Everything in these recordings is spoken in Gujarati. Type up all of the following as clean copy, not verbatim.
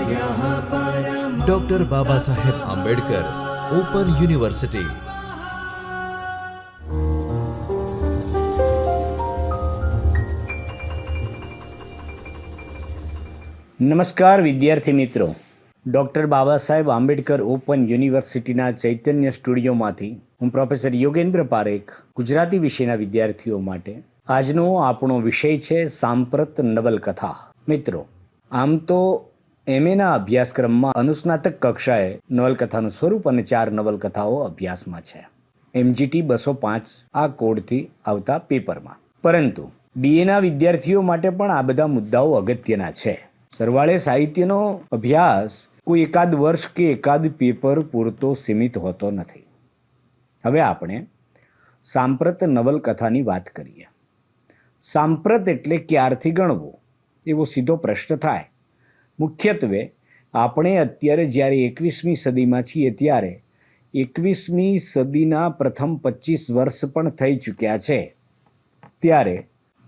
Doctor Baba Saheb Ambedkar open university. નમસ્કાર વિદ્યાર્થી મિત્રો, ડૉક્ટર બાબા સાહેબ આંબેડકર ઓપન યુનિવર્સિટીના ચૈતન્ય સ્ટુડિયોમાંથી હું પ્રોફેસર યોગેન્દ્ર પારેખ ગુજરાતી વિષયના વિદ્યાર્થીઓ માટે આજનો આપણો વિષય છે સાંપ્રત નવલકથા. મિત્રો, આમ તો એમએના અભ્યાસક્રમમાં અનુસ્નાતક કક્ષાએ નવલકથાનું સ્વરૂપ અને 4 નવલકથાઓ અભ્યાસમાં છે MGT 205 આ કોડથી આવતા પેપરમાં. પરંતુ BAના વિદ્યાર્થીઓ માટે પણ આ બધા મુદ્દાઓ અગત્યના છે. સરવાળે સાહિત્યનો અભ્યાસ કોઈ એકાદ વર્ષ કે એકાદ પેપર પૂરતો સીમિત હોતો નથી. હવે આપણે સાંપ્રત નવલકથાની વાત કરીએ. સાંપ્રત એટલે ક્યારથી ગણવું એવો સીધો પ્રશ્ન થાય. મુખ્યત્વે આપણે અત્યારે જ્યારે 21મી સદીમાં છીએ ત્યારે 21મી સદીના પ્રથમ 25 વર્ષ પણ થઈ ચૂક્યા છે. ત્યારે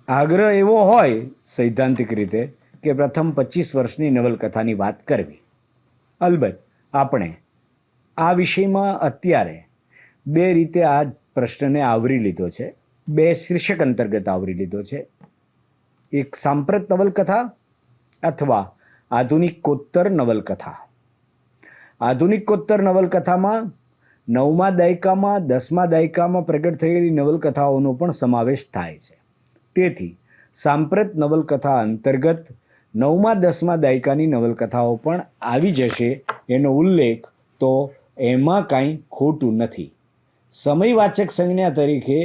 આગ્રહ એવો હોય સૈદ્ધાંતિક રીતે કે પ્રથમ 25 વર્ષની નવલકથાની વાત કરવી. અલબત્ત આપણે આ વિષયમાં અત્યારે 2 રીતે આ પ્રશ્નને આવરી લીધો છે. 2 શીર્ષક અંતર્ગત આવરી લીધો છે. એક સાંપ્રત નવલકથા અથવા આધુનિકોત્તર નવલકથા. આધુનિકોત્તર નવલકથામાં 9મા દાયકામાં 10મા દાયકામાં પ્રગટ થયેલી નવલકથાઓનો પણ સમાવેશ થાય છે. તેથી સાંપ્રત નવલકથા અંતર્ગત 9મા 10મા દાયકાની નવલકથાઓ પણ આવી જશે એનો ઉલ્લેખ તો એમાં કાંઈ ખોટું નથી. સમયવાચક સંજ્ઞા તરીકે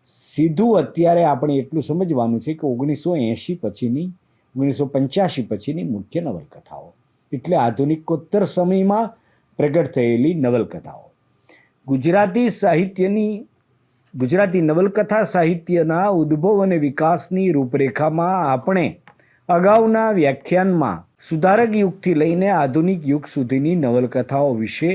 સીધું અત્યારે આપણે એટલું સમજવાનું છે કે 1980 પછીની 1985 પછીની મુખ્ય નવલકથાઓ એટલે આધુનિકોત્તર સમયમાં પ્રગટ થયેલી નવલકથાઓ. ગુજરાતી નવલકથા સાહિત્યના ઉદ્ભવ અને વિકાસની રૂપરેખામાં આપણે અગાઉના વ્યાખ્યાનમાં સુધારક યુગથી લઈને આધુનિક યુગ સુધીની નવલકથાઓ વિશે,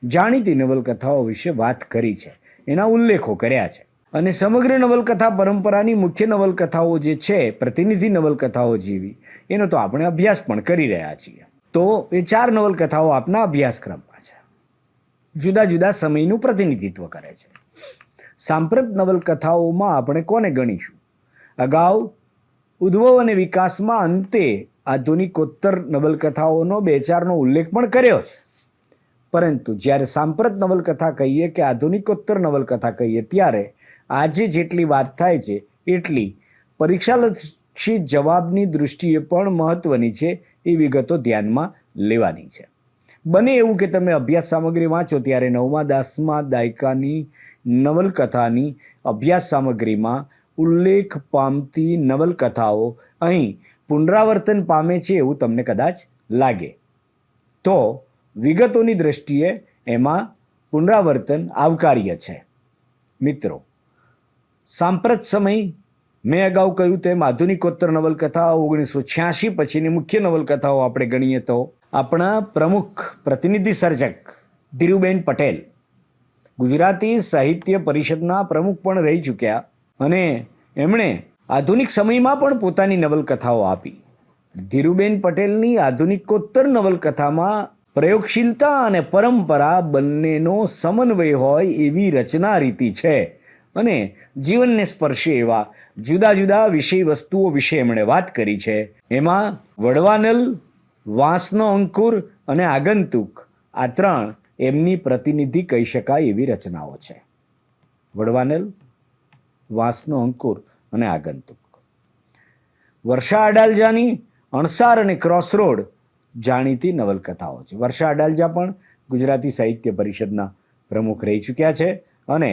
જાણીતી નવલકથાઓ વિશે વાત કરી છે, એના ઉલ્લેખો કર્યા છે. અને સમગ્ર નવલકથા પરંપરાની મુખ્ય નવલકથાઓ જે છે, પ્રતિનિધિ નવલકથાઓ જેવી, એનો તો આપણે અભ્યાસ પણ કરી રહ્યા છીએ. તો એ 4 નવલકથાઓ આપના અભ્યાસક્રમમાં છે. જુદા જુદા સમયનું પ્રતિનિધિત્વ કરે છે. સાંપ્રત નવલકથાઓમાં આપણે કોને ગણીશું? અગાઉ ઉદ્ભવ અને વિકાસમાં અંતે આધુનિકોત્તર નવલકથાઓનો 2-4નો ઉલ્લેખ પણ કર્યો છે. પરંતુ જ્યારે સાંપ્રત નવલકથા કહીએ કે આધુનિકોત્તર નવલકથા કહીએ ત્યારે આજે જેટલી વાત થાય છે એટલી પરીક્ષાલક્ષી જવાબની દૃષ્ટિએ પણ મહત્ત્વની છે. એ વિગતો ધ્યાનમાં લેવાની છે. બને એવું કે તમે અભ્યાસ સામગ્રી વાંચો ત્યારે 9મા 10મા દાયકાની નવલકથાની અભ્યાસ સામગ્રીમાં ઉલ્લેખ પામતી નવલકથાઓ અહીં પુનરાવર્તન પામે છે એવું તમને કદાચ લાગે. તો વિગતોની દૃષ્ટિએ એમાં પુનરાવર્તન આવકાર્ય છે. મિત્રો, સાંપ્રત સમય મેં અગાઉ કહ્યું તેમ આધુનિકોત્તર નવલકથાઓ 1986 પછીની મુખ્ય નવલકથાઓ આપણે ગણીએ તો આપણા પ્રમુખ પ્રતિનિધિ સર્જક ધીરુબેન પટેલ ગુજરાતી સાહિત્ય પરિષદના પ્રમુખ પણ રહી ચૂક્યા અને એમણે આધુનિક સમયમાં પણ પોતાની નવલકથાઓ આપી. ધીરુબેન પટેલની આધુનિકોત્તર નવલકથામાં પ્રયોગશીલતા અને પરંપરા બંનેનો સમન્વય હોય એવી રચના રીતિ છે અને જીવનને સ્પર્શે એવા જુદા જુદા વિષય વસ્તુઓ વિશે એમણે વાત કરી છે. એમાં વડવાનલ, વાંસનો અંકુર અને આગંતુક આ 3 એમની પ્રતિનિધિ કહી શકાય એવી રચનાઓ છે. વડવાનલ, વાંસનો અંકુર અને આગંતુક. વર્ષા અડાલજાની અણસાર અને ક્રોસરોડ જાણીતી નવલકથાઓ છે. વર્ષા અડાલજા પણ ગુજરાતી સાહિત્ય પરિષદના પ્રમુખ રહી ચૂક્યા છે અને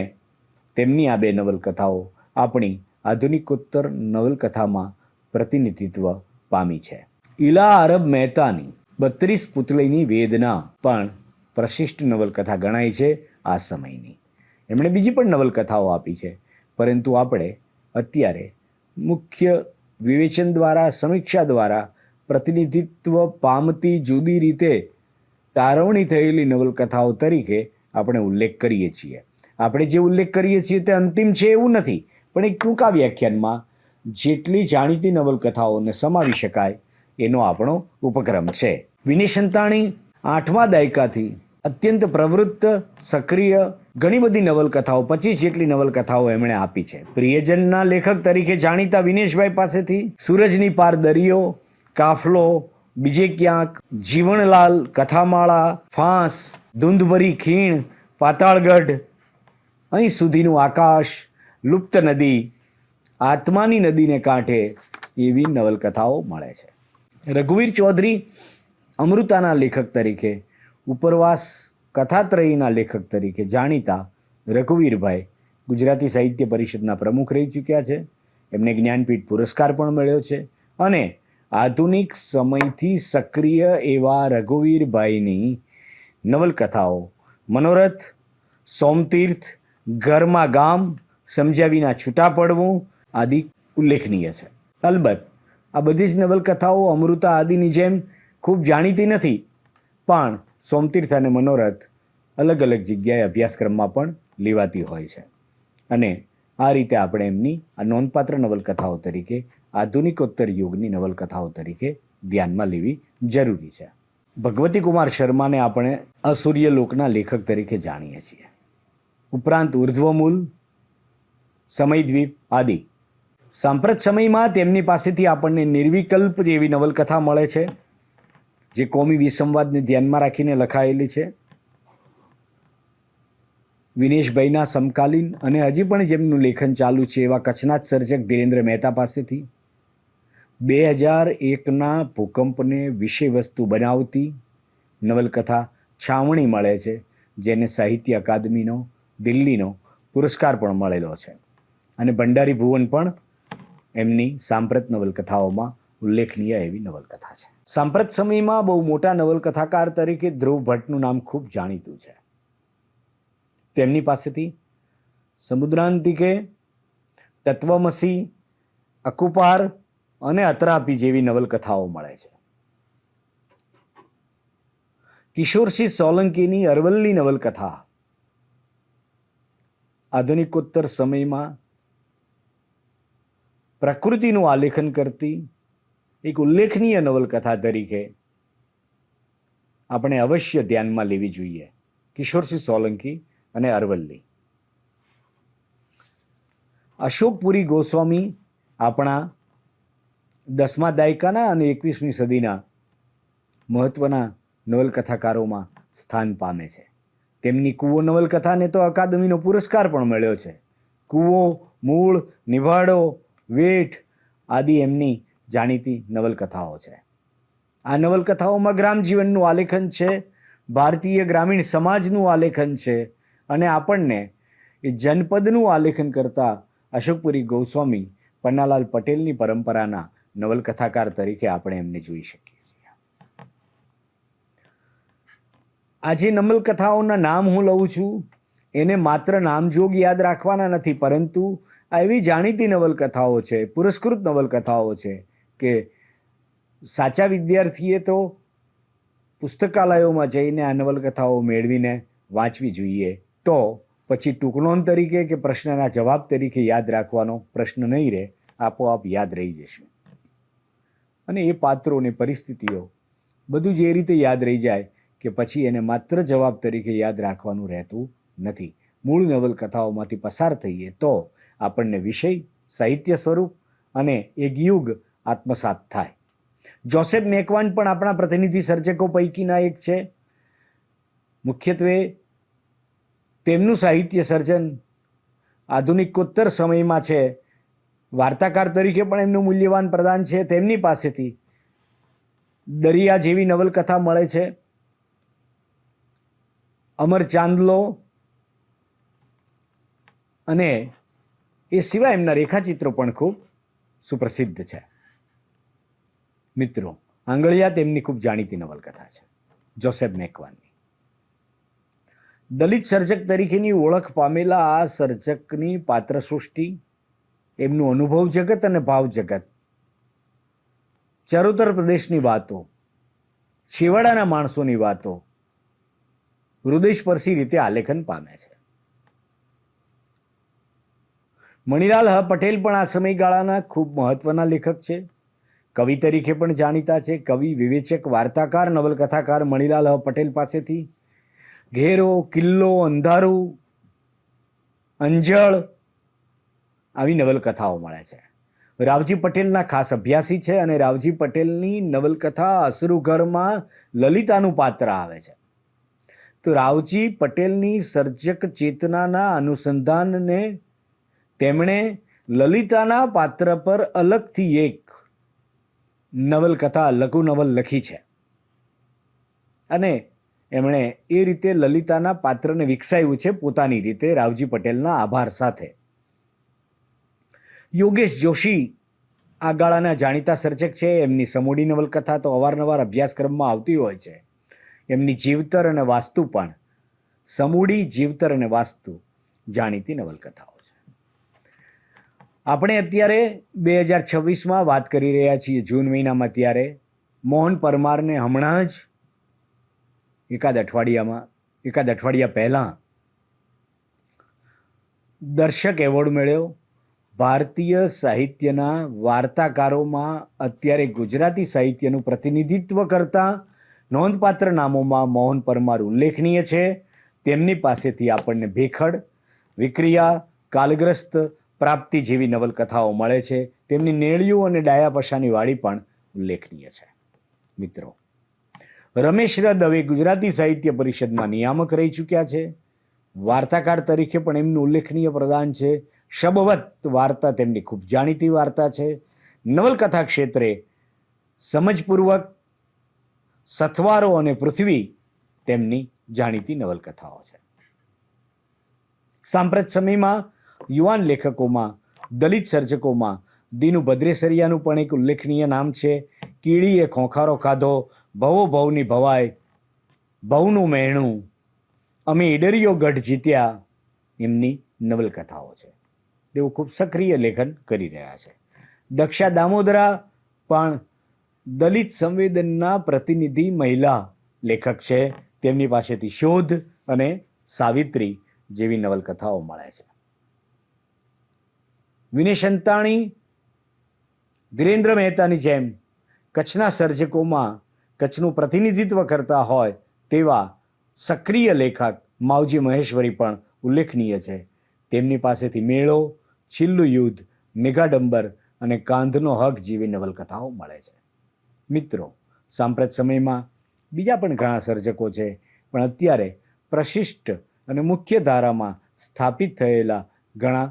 તેમની આ 2 નવલકથાઓ આપણી આધુનિકોત્તર નવલકથામાં પ્રતિનિધિત્વ પામી છે. ઇલા અરબ મહેતાની 32 પુતળીની વેદના પણ પ્રશિષ્ટ નવલકથા ગણાય છે આ સમયની. એમણે બીજી પણ નવલકથાઓ આપી છે, પરંતુ આપણે અત્યારે મુખ્ય વિવેચન દ્વારા, સમીક્ષા દ્વારા પ્રતિનિધિત્વ પામતી જુદી રીતે તારવણી થયેલી નવલકથાઓ તરીકે આપણે ઉલ્લેખ કરીએ છીએ. આપણે જે ઉલ્લેખ કરીએ છીએ તે અંતિમ છે એવું નથી, પણ એક ટૂંકા વ્યાખ્યાનમાં જેટલી જાણીતી નવલકથાઓને સમાવી શકાય એનો આપણો ઉપક્રમ છે. વિનય સંતાણી 8મા દાયકાથી અત્યંત પ્રવૃત્ત, સક્રિય, ઘણી બધી નવલકથાઓ, 25 જેટલી નવલકથાઓ એમણે આપી છે. પ્રિયજનના લેખક તરીકે જાણીતા વિનેશભાઈ પાસેથી સૂરજની પાર દરિયો, કાફલો, બીજે ક્યાંક, જીવનલાલ, કથામાળા, ફાંસ, ધૂંધભરી ખીણ, પાતાળગઢ, અહીં સુધીનું આકાશ, લુપ્ત નદી, આત્માની નદીને કાંઠે એવી નવલકથાઓ મળે છે. રઘુવીર ચૌધરી અમૃતાના લેખક તરીકે, ઉપરવાસ કથાત્રયીના લેખક તરીકે જાણીતા રઘુવીરભાઈ ગુજરાતી સાહિત્ય પરિષદના પ્રમુખ રહી ચૂક્યા છે. એમને જ્ઞાનપીઠ પુરસ્કાર પણ મળ્યો છે. અને આધુનિક સમયથી સક્રિય એવા રઘુવીરભાઈની નવલકથાઓ મનોરથ, સોમતીર્થ, ઘરમાં ગામ, સમજ્યા વિના છૂટા પડવું આદિ ઉલ્લેખનીય છે. અલબત્ત આ બધી જ નવલકથાઓ અમૃતા આદિની જેમ ખૂબ જાણીતી નથી, પણ સોમતીર્થ અને મનોરથ અલગ અલગ જગ્યાએ અભ્યાસક્રમમાં પણ લેવાતી હોય છે. અને આ રીતે આપણે એમની આ નોંધપાત્ર નવલકથાઓ તરીકે, આધુનિકોત્તર યુગની નવલકથાઓ તરીકે ધ્યાનમાં લેવી જરૂરી છે. ભગવતી કુમાર શર્માને આપણે અસૂર્ય લોકના લેખક તરીકે જાણીએ છીએ. ઉપરાંત ઉર્ધ્વમૂલ, સમયદ્વીપ આદિ. સાંપ્રત સમયમાં તેમની પાસેથી આપણને નિર્વિકલ્પ જેવી નવલકથા મળે છે, જે કોમી વિસંવાદને ધ્યાનમાં રાખીને લખાયેલી છે. વિનેશભાઈના સમકાલીન અને હજી પણ જેમનું લેખન ચાલુ છે એવા કચ્છના જ સર્જક ધીરેન્દ્ર મહેતા પાસેથી 2001ના ભૂકંપને વિષય વસ્તુ બનાવતી નવલકથા છાવણી મળે છે, જેને સાહિત્ય અકાદમીનો દિલ્હીનો પુરસ્કાર પણ મળેલો છે. અને ભંડારી ભુવન પણ એમની સાંપ્રત નવલકથાઓમાં ઉલ્લેખનીય એવી નવલકથા છે. સાંપ્રત સમયમાં બહુ મોટા નવલકથાકાર તરીકે ધ્રુવ ભટ્ટનું નામ ખૂબ જાણીતું છે. તેમની પાસેથી સમુદ્રાંતિકે, તત્વમસી, અકુપાર અને અત્રાપી જેવી નવલકથાઓ મળે છે. કિશોરસિંહ સોલંકીની અરવલ્લી નવલકથા આધુનિકોત્તર સમયમાં પ્રકૃતિનું આલેખન કરતી એક ઉલ્લેખનીય નવલકથા તરીકે આપણે અવશ્ય ધ્યાનમાં લેવી જોઈએ. કિશોરસિંહ સોલંકી અને અરવલ્લી. અશોકપુરી ગોસ્વામી આપણા 10મા દાયકાના અને 21મી સદીના મહત્ત્વના નવલકથાકારોમાં સ્થાન પામે છે. તેમની કૂવો નવલકથાને તો અકાદમીનો પુરસ્કાર પણ મળ્યો છે. કૂવો, મૂળ, નિભાડો, વેઠ આદિ એમની જાણીતી નવલકથાઓ છે. આ નવલકથાઓમાં ગ્રામજીવનનું આલેખન છે, ભારતીય ગ્રામીણ સમાજનું આલેખન છે, અને આપણને એ જનપદનું આલેખન કરતા અશોકપુરી ગોસ્વામી પન્નાલાલ પટેલની પરંપરાના નવલકથાકાર તરીકે આપણે એમને જોઈ શકીએ છીએ. આ જે નવલકથાઓના નામ હું લઉં છું એને માત્ર નામજોગ યાદ રાખવાના નથી, પરંતુ આ એવી જાણીતી નવલકથાઓ છે, પુરસ્કૃત નવલકથાઓ છે કે સાચા વિદ્યાર્થીએ તો પુસ્તકાલયોમાં જઈને આ નવલકથાઓ મેળવીને વાંચવી જોઈએ. તો પછી ટૂંકનોંધ તરીકે કે પ્રશ્નના જવાબ તરીકે યાદ રાખવાનો પ્રશ્ન નહીં રહે, આપોઆપ યાદ રહી જશે. અને એ પાત્રો ને પરિસ્થિતિઓ બધું જ એ રીતે યાદ રહી જાય કે પછી એને માત્ર જવાબ તરીકે યાદ રાખવાનું રહેતું નથી. મૂળ નવલકથાઓમાંથી પસાર થઈએ તો આપણને વિષય, સાહિત્ય સ્વરૂપ અને એક યુગ આત્મસાત થાય. જોસેફ મેકવાન પણ આપણા પ્રતિનિધિ સર્જકો પૈકીના એક છે. મુખ્યત્વે તેમનું સાહિત્ય સર્જન આધુનિકોત્તર સમયમાં છે. વાર્તાકાર તરીકે પણ એમનું મૂલ્યવાન પ્રદાન છે. તેમની પાસેથી દરિયા જેવી નવલકથા મળે છે. અમર ચાંદલો અને એ સિવાય એમના રેખાચિત્રો પણ ખૂબ સુપ્રસિદ્ધ છે. મિત્રો, આંગળિયા તેમની ખૂબ જાણીતી નવલકથા છે, જોસેફ મેકવાનની. દલિત સર્જક તરીકેની ઓળખ પામેલા આ સર્જકની પાત્ર સૃષ્ટિ, એમનું અનુભવ જગત અને ભાવ જગત, ચરોતર પ્રદેશની વાતો, છેવાડાના માણસોની વાતો હૃદયસ્પર્શી રીતે આલેખન પામે છે. મણિલાલ હ પટેલ પણ આ સમયગાળાના ખૂબ મહત્વના લેખક છે. કવિ તરીકે પણ જાણીતા છે. કવિ, વિવેચક, વાર્તાકાર, નવલકથાકાર મણિલાલ પટેલ પાસેથી ઘેરો, કિલ્લો, અંધારું, અંજળ આવી નવલકથાઓ મળે છે. રાવજી પટેલના ખાસ અભ્યાસી છે અને રાવજી પટેલની નવલકથા અસરુઘરમાં લલિતાનું પાત્ર આવે છે. તો રાવજી પટેલની સર્જક ચેતનાના અનુસંધાનને તેમણે લલિતાના પાત્ર પર અલગથી એક નવલકથા, લઘુ નવલ લખી છે અને એમણે એ રીતે લલિતાના પાત્રને વિકસાવ્યું છે પોતાની રીતે, રાવજી પટેલના આભાર સાથે. યોગેશ જોશી આ ગાળાના જાણીતા સર્જક છે. એમની સમૂડી નવલકથા તો અવારનવાર અભ્યાસક્રમમાં આવતી હોય છે. એમની જીવતર અને વાસ્તુ પણ, સમૂડી, જીવતર અને વાસ્તુ જાણીતી નવલકથાઓ છે. આપણે અત્યારે 2026માં વાત કરી રહ્યા છીએ, જૂન મહિનામાં. ત્યારે મોહન પરમારને હમણાં જ એકાદ અઠવાડિયા પહેલાં દર્શક એવોર્ડ મળ્યો. ભારતીય સાહિત્યના વાર્તાકારોમાં અત્યારે ગુજરાતી સાહિત્યનું પ્રતિનિધિત્વ કરતા નોંધપાત્ર નામોમાં મોહન પરમાર ઉલ્લેખનીય છે. તેમની પાસેથી આપણને ભેખડ, વિક્રિયા, કાલગ્રસ્ત, પ્રાપ્તિ જેવી નવલકથાઓ મળે છે. તેમની નેળિયું અને ડાયાપશાની વાડી પણ ઉલ્લેખનીય છે. મિત્રો, રમેશ ર દવે ગુજરાતી સાહિત્ય પરિષદમાં નિયામક રહી ચૂક્યા છે. વાર્તાકાર તરીકે પણ એમનું ઉલ્લેખનીય પ્રદાન છે. શબવત વાર્તા તેમની ખૂબ જાણીતી વાર્તા છે. નવલકથા ક્ષેત્રે સમજપૂર્વક, સથવારો અને પૃથ્વી તેમની જાણીતી નવલકથાઓ છે. સાંપ્રત સમયમાં યુવાન લેખકોમાં, દલિત સર્જકોમાં દીનુ ભદ્રેસરિયાનું પણ એક ઉલ્લેખનીય નામ છે. કીડીએ ખોંખારો ખાધો, ભવો ભવની ભવાય, ભવનું મહેણું, અમે ઈડરિયો ગઢ જીત્યા એમની નવલકથાઓ છે. તેઓ ખૂબ સક્રિય લેખન કરી રહ્યા છે. દક્ષા દામોદરા પણ દલિત સંવેદનના પ્રતિનિધિ મહિલા લેખક છે. તેમની પાસેથી શોધ અને સાવિત્રી જેવી નવલકથાઓ મળે છે. વિનય સંતાણી, ધીરેન્દ્ર મહેતાની જેમ કચ્છના સર્જકોમાં કચ્છનું પ્રતિનિધિત્વ કરતા હોય તેવા સક્રિય લેખક માવજી મહેશ્વરી પણ ઉલ્લેખનીય છે. તેમની પાસેથી મેળો, છિલ્લું યુદ્ધ, મેઘાડંબર અને કાંધનો હક જેવી નવલકથાઓ મળે છે. મિત્રો, સાંપ્રત સમયમાં બીજા પણ ઘણા સર્જકો છે, પણ અત્યારે પ્રશિષ્ટ અને મુખ્ય ધારામાં સ્થાપિત થયેલા ઘણા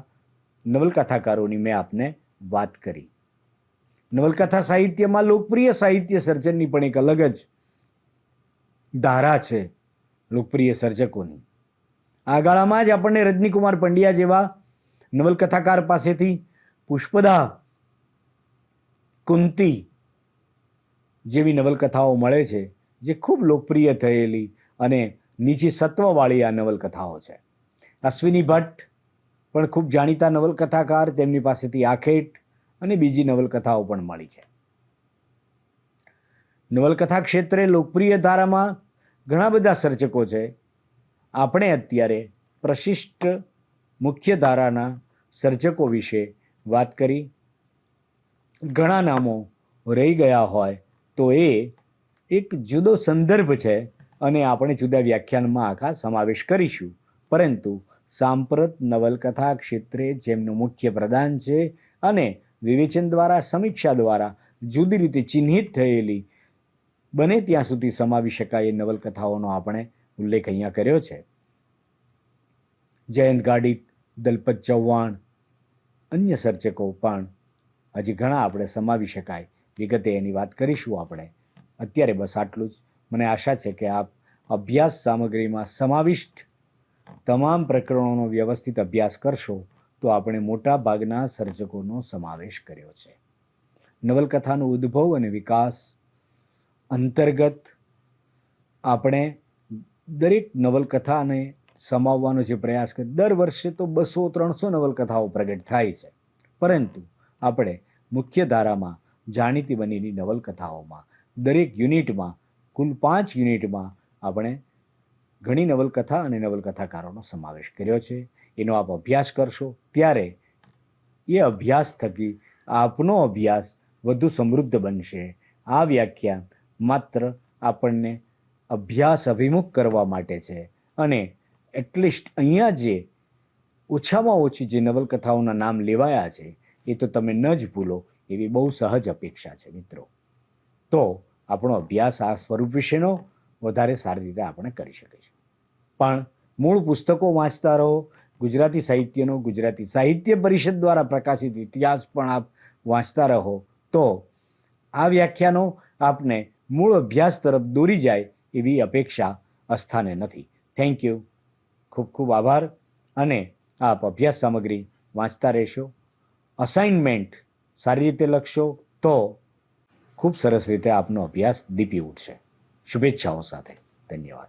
નવલકથાકારોની મેં આપને વાત કરી. નવલકથા સાહિત્યમાં લોકપ્રિય સાહિત્ય સર્જનની પણ એક અલગ જ ધારા છે લોકપ્રિય સર્જકોની. આ ગાળામાં જ આપણને રજનીકુમાર પંડ્યા જેવા નવલકથાકાર પાસેથી પુષ્પદા, કુંતી જેવી નવલકથાઓ મળે છે, જે ખૂબ લોકપ્રિય થયેલી અને નીચી સત્વવાળી આ નવલકથાઓ છે. અશ્વિની ભટ્ટ પણ ખૂબ જાણીતા નવલકથાકાર, તેમની પાસેથી આખેટ અને બીજી નવલકથાઓ પણ મળી છે. નવલકથા ક્ષેત્રે લોકપ્રિય ધારામાં ઘણા બધા સર્જકો છે. આપણે અત્યારે પ્રશિષ્ટ મુખ્ય ધારાના સર્જકો વિશે વાત કરી. ઘણા નામો રહી ગયા હોય તો એ એક જુદો સંદર્ભ છે અને આપણે જુદા વ્યાખ્યાનમાં આખા સમાવેશ કરીશું. પરંતુ સાંપ્રત નવલકથા ક્ષેત્રે જેમનું મુખ્ય પ્રદાન છે અને વિવેચન દ્વારા, સમીક્ષા દ્વારા જુદી રીતે ચિહ્નિત થયેલી, બને ત્યાં સુધી સમાવી શકાય એ નવલકથાઓનો આપણે ઉલ્લેખ અહીંયા કર્યો છે. જયંત ગાડિત, દલપત ચૌહાણ, અન્ય સર્જકો પણ હજી ઘણા આપણે સમાવી શકાય. વિગતે એની વાત કરીશું આપણે. અત્યારે બસ આટલું જ. મને આશા છે કે આપ અભ્યાસ સામગ્રીમાં સમાવિષ્ટ તમામ પ્રકરણોનો વ્યવસ્થિત અભ્યાસ કરશો તો આપણે મોટા ભાગના સર્જકોનો સમાવેશ કર્યો છે. નવલકથાનો ઉદ્ભવ અને વિકાસ અંતર્ગત આપણે દરેક નવલકથાને સમાવવાનો જે પ્રયાસ કરીએ. દર વર્ષે તો 200-300 નવલકથાઓ પ્રગટ થાય છે, પરંતુ આપણે મુખ્ય ધારામાં જાણીતી બનેલી નવલકથાઓમાં દરેક યુનિટમાં, કુલ 5 યુનિટમાં આપણે ઘણી નવલકથા અને નવલકથાકારોનો સમાવેશ કર્યો છે. એનો આપ અભ્યાસ કરશો ત્યારે એ અભ્યાસ થકી આપનો અભ્યાસ વધુ સમૃદ્ધ બનશે. આ વ્યાખ્યાન માત્ર આપણને અભ્યાસ અભિમુખ કરવા માટે છે અને એટલીસ્ટ અહીંયા જે ઓછામાં ઓછી જે નવલકથાઓના નામ લેવાયા છે એ તો તમે ન જ ભૂલો એવી બહુ સહજ અપેક્ષા છે મિત્રો. તો આપણો અભ્યાસ આ સ્વરૂપ વિશેનો વધારે સારી રીતે આપણે કરી શકીશું. પણ મૂળ પુસ્તકો વાંચતા રહો. ગુજરાતી સાહિત્યનો ગુજરાતી સાહિત્ય પરિષદ દ્વારા પ્રકાશિત ઇતિહાસ પણ આપ વાંચતા રહો તો આ વ્યાખ્યાનો આપને મૂળ અભ્યાસ તરફ દોરી જાય એવી અપેક્ષા અસ્થાને નથી. Thank you. ખૂબ ખૂબ આભાર. અને આપ અભ્યાસ સામગ્રી વાંચતા રહેશો. અસાઇનમેન્ટ સારી રીતે લખશો તો ખૂબ સરસ રીતે આપનો અભ્યાસ દીપી ઉઠશે. શુભેચ્છાઓ સાથે. ધન્યવાદ.